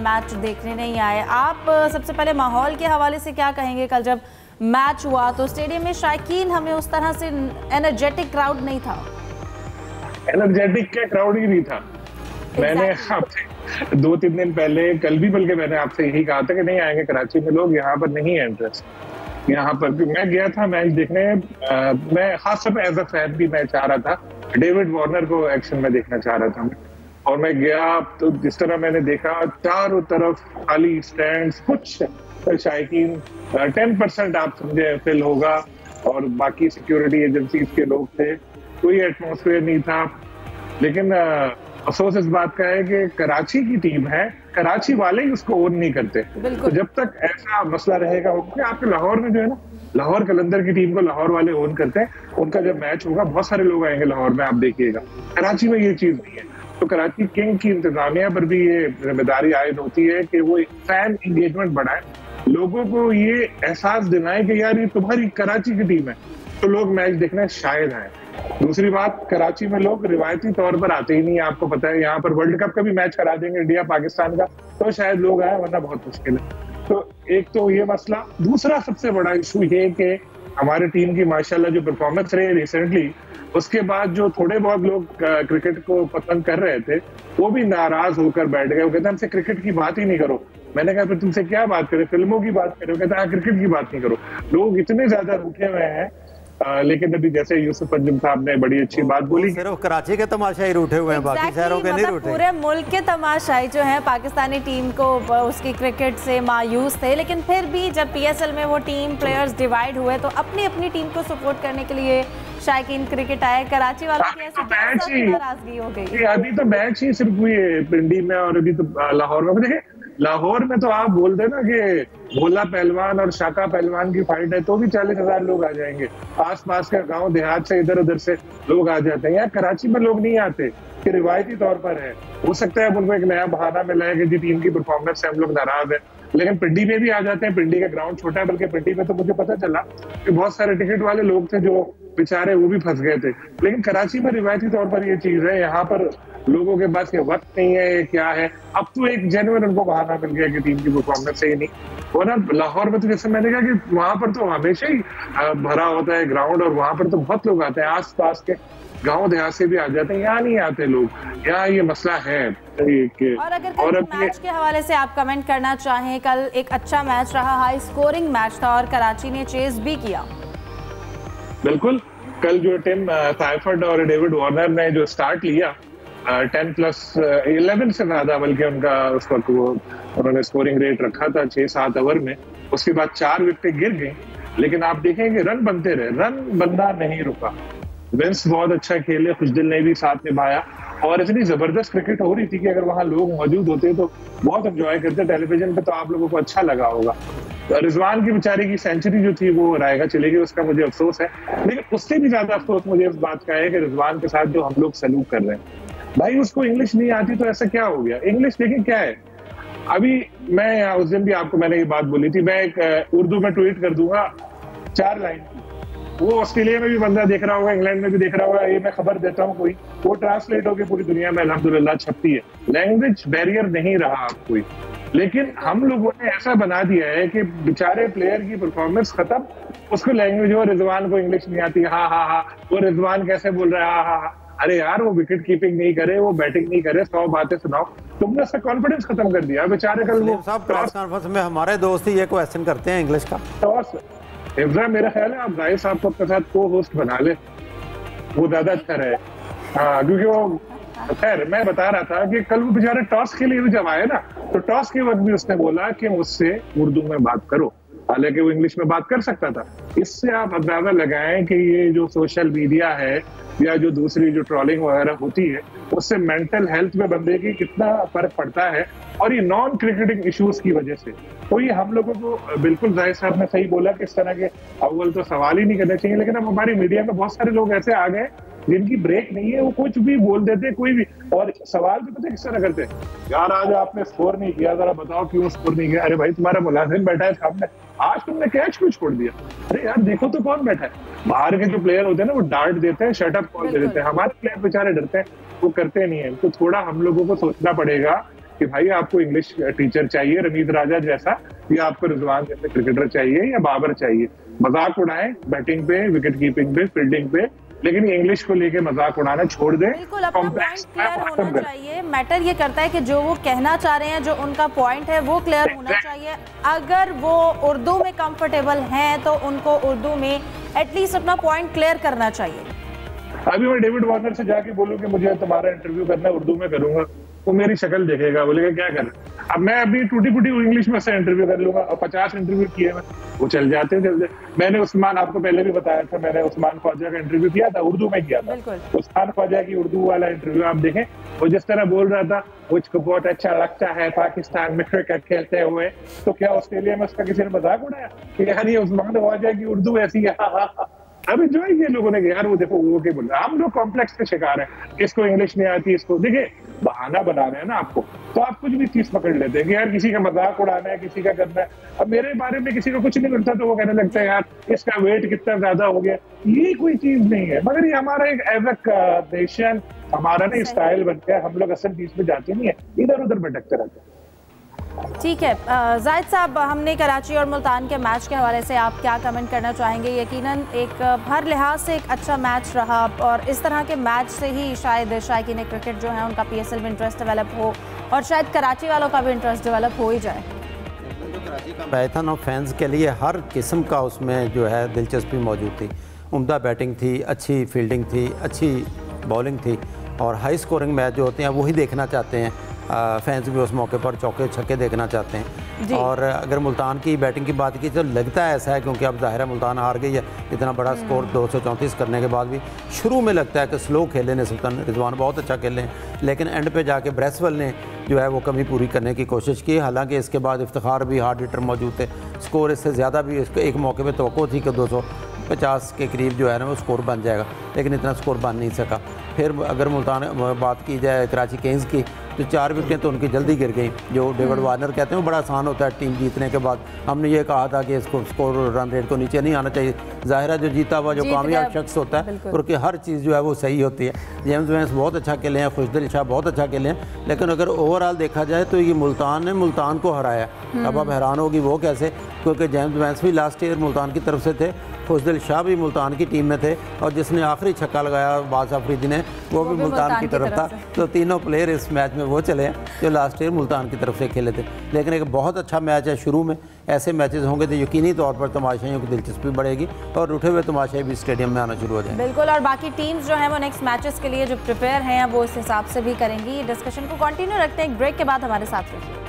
Match देखने नहीं आए। आप सबसे पहले माहौल के हवाले से क्या कहेंगे? कल जब मैच हुआ तो स्टेडियम में शायकीन हमें उस तरह से एनर्जेटिक क्राउड नहीं था। एनर्जेटिक क्या क्राउड ही नहीं था। मैंने आपसे 2-3 दिन पहले, कल भी बल्कि मैंने आपसे यही कहा था कि नहीं आएंगे कराची में लोग, यहाँ पर नहीं है इंटरेस्ट। यहाँ पर भी मैं गया था मैच देखने, मैं खास तौर पर एज अ फैन भी मैं चाह रहा था, डेविड वार्नर को एक्शन में देखना चाह रहा था मैं। और मैं गया तो जिस तरह मैंने देखा, चारों तरफ खाली स्टैंड्स, कुछ शायकीन 10% आप समझे फिल होगा, और बाकी सिक्योरिटी एजेंसीज के लोग थे, कोई एटमॉस्फेयर नहीं था। लेकिन अफसोस इस बात का है कि कराची की टीम है, कराची वाले ही उसको ओन नहीं करते। तो जब तक ऐसा मसला रहेगा, आपके लाहौर में जो है ना, लाहौर कलंदर की टीम को लाहौर वाले ओन करते हैं, उनका जब मैच होगा बहुत सारे लोग आएंगे लाहौर में, आप देखिएगा। कराची में ये चीज नहीं है। तो कराची किंग की इंतजामिया पर भी ये जिम्मेदारी आयद होती है कि वो फैन इंगेजमेंट बढ़ाए, लोगों को ये एहसास दिलाए कि यार ये तुम्हारी कराची की टीम है, तो लोग मैच देखने शायद आए। दूसरी बात, कराची में लोग रिवायती तौर पर आते ही नहीं, आपको पता है। यहाँ पर वर्ल्ड कप का भी मैच करा देंगे इंडिया पाकिस्तान का, तो शायद लोग आए, वरना बहुत मुश्किल है। तो एक तो ये मसला। दूसरा सबसे बड़ा इशू ये कि हमारी टीम की माशाल्लाह जो परफॉर्मेंस रही रिसेंटली, उसके बाद जो थोड़े बहुत लोग क्रिकेट को पसंद कर रहे थे, वो भी नाराज होकर बैठ गए। वो कहते हमसे क्रिकेट की बात ही नहीं करो। मैंने कहा फिर तुमसे क्या बात करें, फिल्मों की बात करो। कहते हाँ, क्रिकेट की बात नहीं करो। लोग इतने ज्यादा रुके हुए हैं। लेकिन अभी जैसे यूसुफ अंजुम साहब ने बड़ी अच्छी बात बोली, सिर्फ कराची के तमाशाई रूठे हुए हैं, बाकी शहरों के नहीं रूठे। पूरे मुल्क के तमाशाई जो है पाकिस्तानी टीम को उसकी क्रिकेट से मायूस थे, लेकिन फिर भी जब पीएसएल में वो टीम प्लेयर्स डिवाइड हुए तो अपनी अपनी टीम को सपोर्ट करने के लिए शायकीन क्रिकेट आए। कराची वालों की ऐसी नाराजगी हो गई। अभी तो मैच ही सिर्फ हुई है पिंडी में, और अभी तो लाहौर में। देखिए लाहौर में तो आप बोलते ना कि भोला पहलवान और शाका पहलवान की फाइट है, तो भी 40,000 लोग आ जाएंगे। आसपास के गांव देहात से इधर उधर से लोग आ जाते हैं। यार कराची में लोग नहीं आते, कि रिवायती तौर पर है। हो सकता है अब उनको एक नया बहाना मिला है कि जी टीम की परफॉर्मेंस से हम लोग नाराज है, लेकिन पिंडी में भी आ जाते हैं। पिंडी का ग्राउंड छोटा है, बल्कि पिंडी में तो मुझे पता चला कि बहुत सारे टिकट वाले लोग थे जो बेचारे वो भी फंस गए थे। लेकिन कराची में रिवायती तौर पर ये चीज है, यहाँ पर लोगों के पास ये वक्त नहीं है, ये क्या है। अब तो एक जेन्युइन उनको बहाना मिल गया कि टीम की परफॉर्मेंस सही नहीं। और ना लाहौर में तो जैसे मैंने कहा कि वहां पर तो हमेशा ही भरा होता है ग्राउंड, और वहां पर तो बहुत लोग आते हैं, आस पास के गांव देहात से भी आ जाते हैं। यहाँ नहीं आते लोग, यहाँ ये मसला है। और अगर मैच के हवाले से आप कमेंट करना चाहें, कल एक अच्छा मैच रहा, हाई स्कोरिंग मैच था और कराची ने चेस भी किया। बिल्कुल, कल जो टीम साइफर्ड और डेविड वार्नर ने जो स्टार्ट लिया 10+11 से ज्यादा, बल्कि उनका उस वक्त वो उन्होंने स्कोरिंग रेट रखा था 6-7 ओवर में। उसके बाद 4 विकेटें गिर गई, लेकिन आप देखेंगे रन बनते रहे, रन बनना नहीं रुका। विंस बहुत अच्छा खेले, खुशदिल ने भी साथ निभाया, और इतनी जबरदस्त क्रिकेट हो रही थी कि अगर वहां लोग मौजूद होते तो बहुत एंजॉय करते। टेलीविजन पे तो आप लोगों को अच्छा लगा होगा। रिजवान की बेचारी की सेंचुरी जो थी वो रायगा चली गई, उसका मुझे अफसोस है। लेकिन उससे भी ज्यादा अफसोस मुझे इस बात का है कि रिजवान के साथ जो हम लोग सलूक कर रहे हैं, भाई उसको इंग्लिश नहीं आती तो ऐसा क्या हो गया। इंग्लिश देखिए क्या है। अभी मैं उस दिन भी आपको मैंने ये बात बोली थी, मैं एक उर्दू में ट्वीट कर दूंगा 4 लाइन, वो ऑस्ट्रेलिया में भी बंदा देख रहा होगा, इंग्लैंड में भी देख रहा होगा। ये मैं खबर देता हूँ कोई, वो ट्रांसलेट होकर पूरी दुनिया में अल्हम्दुलिल्लाह छपती है। लैंग्वेज बैरियर नहीं रहा अब कोई, लेकिन हम लोगों ने ऐसा बना दिया है कि बेचारे प्लेयर की परफॉर्मेंस खत्म, उसको लैंग्वेज हो, रिजवान को इंग्लिश नहीं आती, हाँ हाँ हाँ, वो रिजवान कैसे बोल रहा है, हाँ हाँ हाँ। अरे यार वो विकेट कीपिंग नहीं करे, वो बैटिंग नहीं करे, 100 बातें सुनाओ, तुमने उसका कॉन्फिडेंस खत्म कर दिया बेचारे। कल वो प्रेस कॉन्फ्रेंस में हमारे दोस्त ही ये क्वेश्चन करते हैं इंग्लिश का। टॉस मेरा ख्याल है आप गाय साहब को अपने साथ को होस्ट बना ले, वो ज्यादा अच्छा रहे। हाँ, क्योंकि वो खैर मैं बता रहा था कि कल वो बेचारे टॉस के लिए भी जब आए ना, तो टॉस के वक्त भी उसने बोला कि मुझसे उर्दू में बात करो, हालांकि वो इंग्लिश में बात कर सकता था। इससे आप अंदाजा लगाएं कि ये जो सोशल मीडिया है या जो दूसरी जो ट्रोलिंग वगैरह होती है, उससे मेंटल हेल्थ में बंदे की कितना फर्क पड़ता है, और ये नॉन क्रिकेटिंग इश्यूज की वजह से। तो ये हम लोगों को बिल्कुल जाहिर साहब ने सही बोला कि इस तरह के अव्वल तो सवाल ही नहीं करने चाहिए। लेकिन अब हमारी मीडिया में बहुत सारे लोग ऐसे आ गए जिनकी ब्रेक नहीं है, वो कुछ भी बोल देते, कोई भी। और सवाल भी पता किस तरह करते, यार आज आपने स्कोर नहीं किया, जरा बताओ क्यों स्कोर नहीं किया। अरे भाई तुम्हारा मुलाजिम बैठा है सामने, आज तुमने कैच क्यों छोड़ दिया। अरे यार देखो तो कौन बैठा है। बाहर के जो प्लेयर होते हैं ना, वो डांट देते हैं, शटअप कॉल दे देते हैं। हमारे प्लेयर बेचारे डरते हैं, वो करते नहीं है। तो थोड़ा हम लोगों को सोचना पड़ेगा कि भाई आपको इंग्लिश टीचर चाहिए रमीज राजा जैसा, या आपको रिजवान जैसे क्रिकेटर चाहिए, या बाबर चाहिए। मजाक उड़ाएं बैटिंग पे, विकेट कीपिंग पे, फील्डिंग पे, लेकिन इंग्लिश को लेके मजाक उड़ाना छोड़ दें। बिल्कुल, अपना पॉइंट क्लियर होना चाहिए। मैटर ये करता है कि जो वो कहना चाह रहे हैं, जो उनका पॉइंट है वो क्लियर होना चाहिए। अगर वो उर्दू में कंफर्टेबल हैं तो उनको उर्दू में एटलीस्ट अपना पॉइंट क्लियर करना चाहिए। अभी मैं डेविड वार्नर से जाके बोलूं कि मुझे तुम्हारा इंटरव्यू करना है, उर्दू में करूंगा, वो मेरी शक्ल देखेगा, बोलेगा क्या कर। अब मैं अभी टूटी फूटी इंग्लिश में से इंटरव्यू कर लूंगा, और 50 इंटरव्यू किए मैं, वो चल जाते हैं जल्दी। मैंने उस्मान, आपको पहले भी बताया था, मैंने उस्मान ख्वाजा का इंटरव्यू किया था, उर्दू में किया था। उस्मान ख्वाजा की उर्दू वाला इंटरव्यू आप देखें, वो जिस तरह बोल रहा था, मुझको बहुत अच्छा लगता है पाकिस्तान में क्रिकेट खेलते हुए, तो क्या ऑस्ट्रेलिया में उसका किसी ने मजाक उड़ाया कि यार ये उस्मान ख्वाजा की उर्दू ऐसी है। अब एंजॉय किया लोगों ने, यार वो देखो वो क्या बोल रहा है। हम लोग कॉम्प्लेक्स के शिकार हैं, इसको इंग्लिश नहीं आती, इसको देखिए बहाना बना रहे हैं ना आपको, तो आप कुछ भी चीज पकड़ लेते हैं कि यार किसी का मजाक उड़ाना है, किसी का करना है। अब मेरे बारे में किसी को कुछ नहीं करता तो वो कहने लगता है यार इसका वेट कितना ज्यादा हो गया। ये कोई चीज नहीं है, मगर ये हमारा एक एज नेशन, हमारा ना स्टाइल बन गया। हम लोग असल चीज पे जाते नहीं है, इधर उधर भटकते रहते हैं। ठीक है जाहिद साहब, हमने कराची और मुल्तान के मैच के हवाले से आप क्या कमेंट करना चाहेंगे? यकीनन एक हर लिहाज से एक अच्छा मैच रहा, और इस तरह के मैच से ही शायद शायकीन क्रिकेट जो है उनका PSL में इंटरेस्ट डेवलप हो, और शायद कराची वालों का भी इंटरेस्ट डेवलप हो ही जाए। कराची का मैच था ना, फैंस के लिए हर किस्म का उसमें जो है दिलचस्पी मौजूद थी। उम्दा बैटिंग थी, अच्छी फील्डिंग थी, अच्छी बॉलिंग थी, और हाई स्कोरिंग मैच जो होते हैं वही देखना चाहते हैं फैंस भी। उस मौके पर चौके छक्के देखना चाहते हैं। और अगर मुल्तान की बैटिंग की बात की तो लगता है ऐसा है, क्योंकि अब ज़ाहिर है मुल्तान हार गई है, इतना बड़ा स्कोर 234 करने के बाद भी शुरू में लगता है कि स्लो खेले ने सुल्तान रिजवान बहुत अच्छा खेले हैं, लेकिन एंड पे जाके ब्रेसवेल ने जो है वो कमी पूरी करने की कोशिश की। हालांकि इसके बाद इफ्तिखार भी हार्ड हिटर मौजूद थे, स्कोर इससे ज़्यादा भी इसको एक मौके पर तवक्को थी कि 250 के करीब जो है ना वो स्कोर बन जाएगा, लेकिन इतना स्कोर बन नहीं सका। फिर अगर मुल्तान बात की जाए कराची किंग्स की, तो 4 विकेटें तो उनकी जल्दी गिर गई। जो डेविड वार्नर कहते हैं वो बड़ा आसान होता है टीम जीतने के बाद। हमने ये कहा था कि इसको स्कोर रन रेट को नीचे नहीं आना चाहिए। ज़ाहिर है जो जीता हुआ जो कामयाब शख्स होता है उनकी हर चीज़ जो है वो सही होती है। जेम्स वेंस बहुत अच्छा खेले हैं, खुशदिल शाह बहुत अच्छा खेले हैं, लेकिन अगर ओवरऑल देखा जाए तो ये मुल्तान ने मुल्तान को हराया। अब आप हैरान होगी वो कैसे, क्योंकि जेम्स वेंस भी लास्ट ईयर मुल्तान की तरफ से थे, खुशदिल शाह भी मुल्तान की टीम में थे, और जिसने आखिरी छक्का लगाया बादशाह अफरीदी ने वो भी मुल्तान की तरफ था। तो तीनों प्लेयर इस मैच में वो चले हैं जो लास्ट ईयर मुल्तान की तरफ से खेले थे। लेकिन एक बहुत अच्छा मैच है। शुरू में ऐसे मैचेस होंगे तो यकीनी तौर पर तमाशाइयों की दिलचस्पी बढ़ेगी, और उठे हुए तमाशाई भी स्टेडियम में आना शुरू हो जाएंगे। बिल्कुल, और बाकी टीम्स जो हैं वो नेक्स्ट मैचेस के लिए जो प्रिपेयर हैं वो इस हिसाब से भी करेंगी। डिस्कशन को कंटिन्यू रखते हैं, एक ब्रेक के बाद हमारे साथ रहिए।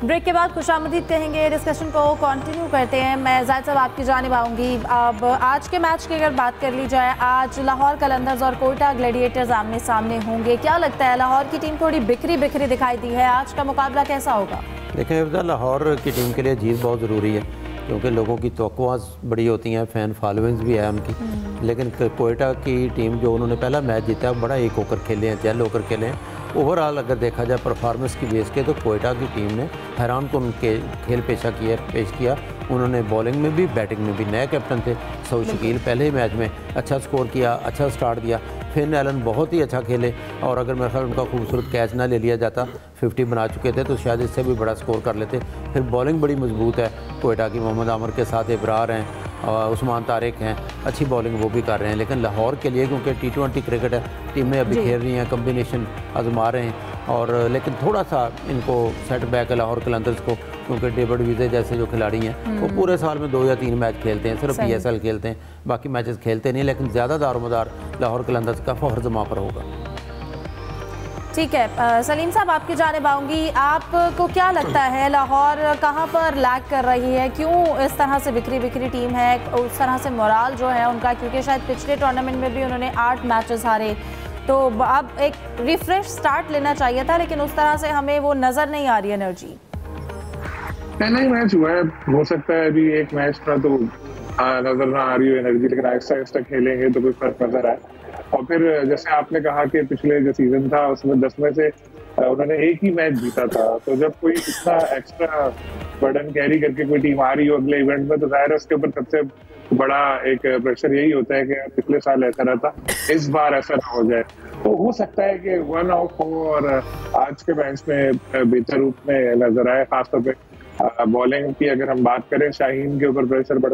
ब्रेक के बाद खुशामदीद कहेंगे, डिस्कशन को कंटिन्यू करते हैं। मैं जाहिद साहब आपकी जानिब आऊँगी। अब आज के मैच की अगर बात कर ली जाए, आज लाहौर कलंदर्स और कोयटा ग्लैडिएटर्स आमने सामने होंगे। क्या लगता है, लाहौर की टीम थोड़ी बिखरी बिखरी दिखाई दी है, आज का मुकाबला कैसा होगा? देखें, लाहौर की टीम के लिए जीत बहुत ज़रूरी है, क्योंकि लोगों की तवक्कुआं बड़ी होती हैं, फ़ैन फॉलोइंग्स भी है उनकी। लेकिन कोयटा की टीम जो उन्होंने पहला मैच जीता बड़ा एक होकर खेले हैं, जेल होकर खेले हैं। ओवरऑल अगर देखा जाए परफॉर्मेंस की बेस के, तो कोयटा की टीम ने हैरान को उनके खेल पेश किया। उन्होंने बॉलिंग में भी बैटिंग में भी, नए कैप्टन थे सऊद शकील, पहले ही मैच में अच्छा स्कोर किया, अच्छा स्टार्ट दिया। फिन एलन बहुत ही अच्छा खेले, और अगर मेरे ख्याल उनका खूबसूरत कैच ना ले लिया जाता, 50 बना चुके थे, तो शायद इससे भी बड़ा स्कोर कर लेते। फिर बॉलिंग बड़ी मजबूत है कोयटा की, मोहम्मद आमर के साथ इब्रार हैं, उस्मान तारिक हैं, अच्छी बॉलिंग वो भी कर रहे हैं। लेकिन लाहौर के लिए क्योंकि T20 क्रिकेट है, टीमें अभी खेल रही हैं, कम्बिनेशन आजमा रहे हैं, और लेकिन थोड़ा सा इनको सेटबैक है लाहौर कलंदर्स को, क्योंकि डेविड विजय जैसे जो खिलाड़ी हैं वो पूरे साल में 2 या 3 मैच खेलते हैं, सिर्फ PSL खेलते हैं, बाकी मैचेस खेलते नहीं। लेकिन ज़्यादा दारोमदार लाहौर कलंदर्स का फखर-ए-जमां पर होगा। ठीक है, सलीम साहब आपकी जानिब आऊँगी। आपको क्या लगता है लाहौर कहाँ पर लैग कर रही है, क्यों इस तरह से बिखरी बिखरी टीम है, उस तरह से मोराल जो है उनका, क्योंकि शायद पिछले टूर्नामेंट में भी उन्होंने 8 मैचेस हारे, तो अब एक रिफ्रेश स्टार्ट लेना चाहिए था, लेकिन उस तरह से हमें वो नज़र नहीं आ रही एनर्जी। पहला ही मैच हुआ है, हो सकता है अभी एक मैच था तो नजर ना आ रही हो एनर्जी, लेकिन आहिस्ता आहिस्ता खेलेंगे तो कोई फर्क नजर आए। और फिर जैसे आपने कहा कि पिछले जो सीजन था उसमें 10 में से उन्होंने एक ही मैच जीता था, तो जब कोई इतना एक्स्ट्रा बर्डन कैरी करके कोई टीम आ रही हो अगले इवेंट में, तो जाहिर है उसके ऊपर सबसे बड़ा एक प्रेशर यही होता है कि पिछले साल ऐसा रहा था, इस बार ऐसा ना हो जाए। तो हो सकता है कि 1 आउट हो और आज के मैच में बेहतर रूप में नजर आए, खासतौर पे बॉलिंग की अगर हम बात करें, शाहीन के ऊपर प्रेशर बढ़ता